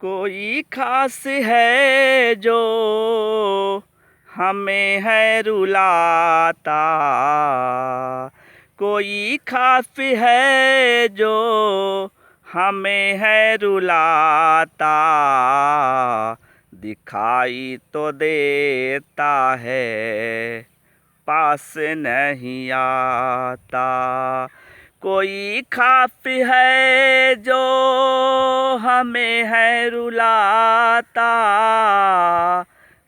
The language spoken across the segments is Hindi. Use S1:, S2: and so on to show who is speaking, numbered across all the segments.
S1: कोई खास है जो हमें है रुलाता, कोई खास है जो हमें है रुलाता, दिखाई तो देता है पास नहीं आता। कोई खास है जो हमें है रुलाता,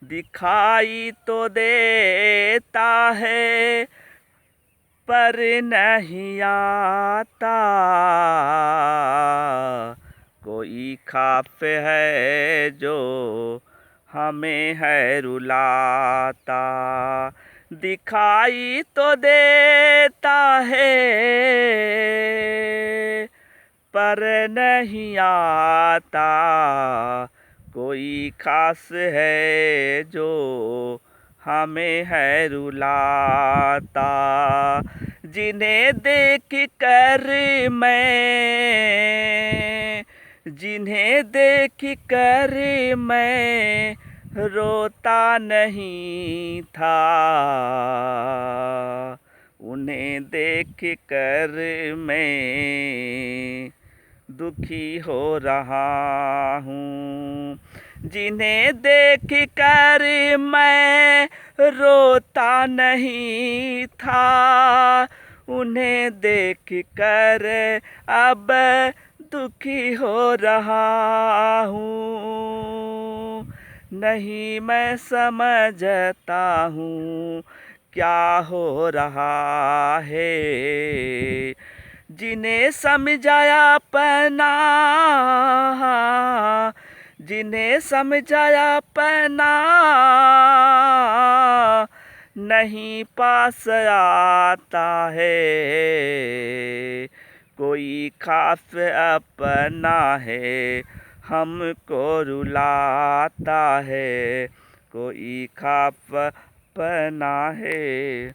S1: दिखाई तो देता है पर नहीं आता। कोई खास है जो हमें है रुलाता, दिखाई तो देता है पर नहीं आता। कोई खास है जो हमें है रुलाता, जिन्हें देख कर मैं रोता नहीं था, उन्हें देख कर मैं दुखी हो रहा हूँ। जिन्हें देख कर मैं रोता नहीं था, उन्हें देख कर अब दुखी हो रहा हूँ। नहीं मैं समझता हूँ क्या हो रहा है, जिन्हें समझाया अपना नहीं पास आता है। कोई खास अपना है हमको रुलाता है, कोई खास अपना है।